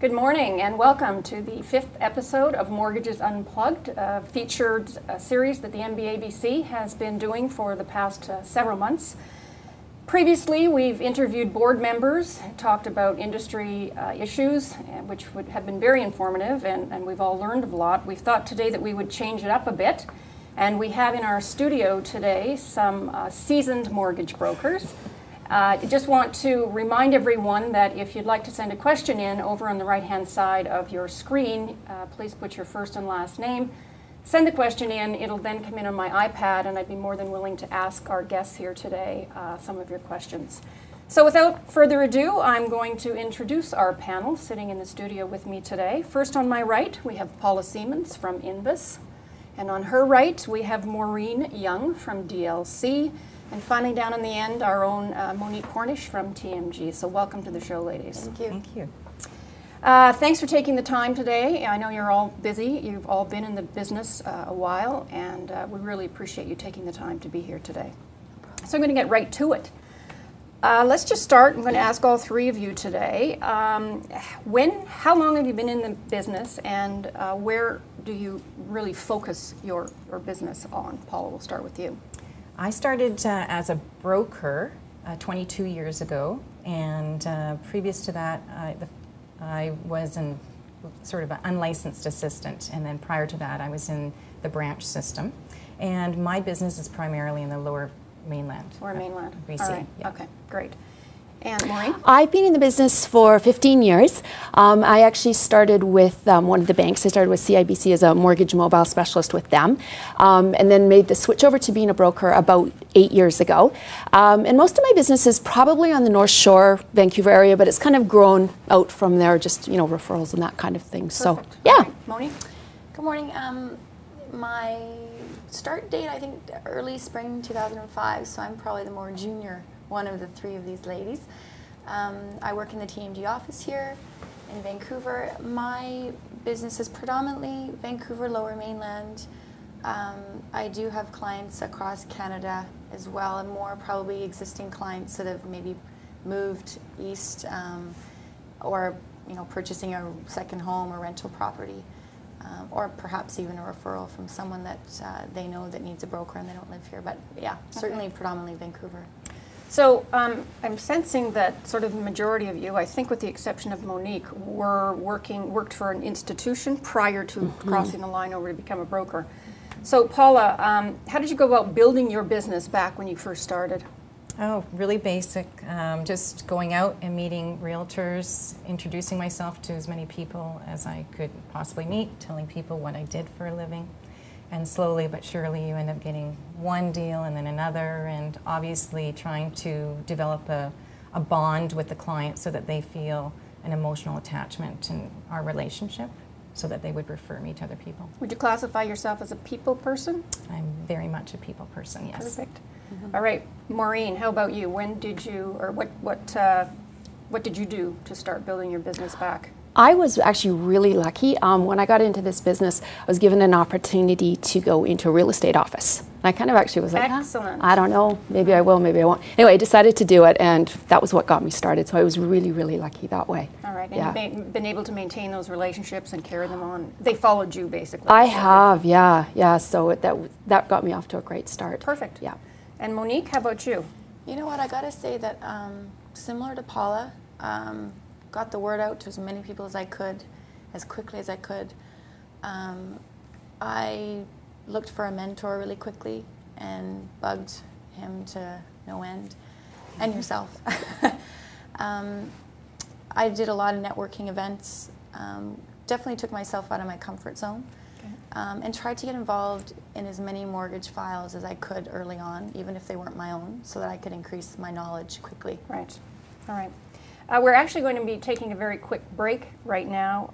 Good morning and welcome to the 5th episode of Mortgages Unplugged, a featured series that the MBABC has been doing for the past several months. Previously, we've interviewed board members, talked about industry issues, which have been very informative, and we've all learned a lot. We thought today that we would change it up a bit, and we have in our studio today some seasoned mortgage brokers. I just want to remind everyone that if you'd like to send a question in over on the right-hand side of your screen, please put your first and last name. Send the question in. It'll then come in on my iPad, and I'd be more than willing to ask our guests here today some of your questions. So without further ado, I'm going to introduce our panel sitting in the studio with me today. First on my right, we have Paula Siemens from Invis. And on her right, we have Maureen Young from DLC. And finally, down in the end, our own Monique Cornish from TMG. So welcome to the show, ladies. Thank you. Thank you. Thanks for taking the time today. I know you're all busy. You've all been in the business a while, and we really appreciate you taking the time to be here today. So I'm going to get right to it. Let's just start. I'm going to ask all three of you today. How long have you been in the business, and where do you really focus your business on? Paula, we'll start with you. I started as a broker 22 years ago, and previous to that, I was an sort of an unlicensed assistant, and then prior to that, I was in the branch system. And my business is primarily in the Lower Mainland. Lower Mainland. BC. All right. Yeah. Okay. Great. And Maureen? I've been in the business for 15 years. I actually started with one of the banks. I started with CIBC as a mortgage mobile specialist with them, and then made the switch over to being a broker about 8 years ago. And most of my business is probably on the North Shore, Vancouver area, but it's kind of grown out from there, just, referrals and that kind of thing. Perfect. So, yeah. Right. Monique? Good morning. My start date, I think, early spring 2005, so I'm probably the more junior one of the three of these ladies. I work in the TMG office here in Vancouver. My business is predominantly Vancouver, Lower Mainland. I do have clients across Canada as well, and more probably existing clients that have maybe moved east or purchasing a second home or rental property. Or perhaps even a referral from someone that they know that needs a broker and they don't live here. But yeah, certainly predominantly Vancouver. So I'm sensing that sort of the majority of you, I think with the exception of Monique, worked for an institution prior to crossing the line over to become a broker. So Paula, how did you go about building your business back when you first started? Oh, really basic. Just going out and meeting realtors, introducing myself to as many people as I could possibly meet, telling people what I did for a living. And slowly but surely you end up getting one deal and then another, and obviously trying to develop a bond with the client so that they feel an emotional attachment in our relationship so that they would refer me to other people. Would you classify yourself as a people person? I'm very much a people person, yes. Perfect. All right, Maureen, how about you? When did you, or what did you do to start building your business back? I was actually really lucky. When I got into this business, I was given an opportunity to go into a real estate office. And I kind of actually was like, excellent. I don't know, maybe I will, maybe I won't. Anyway, I decided to do it, and that was what got me started. So I was really, really lucky that way. All right, and yeah. You've been able to maintain those relationships and carry them on. They followed you, basically. I have, yeah. So that got me off to a great start. Perfect. Yeah. And Monique, how about you? You know what, I gotta say that similar to Paula, got the word out to as many people as I could, as quickly as I could. I looked for a mentor really quickly and bugged him to no end, and yourself. I did a lot of networking events, definitely took myself out of my comfort zone, and tried to get involved in as many mortgage files as I could early on, even if they weren't my own, so that I could increase my knowledge quickly. Right. All right. We're actually going to be taking a very quick break right now.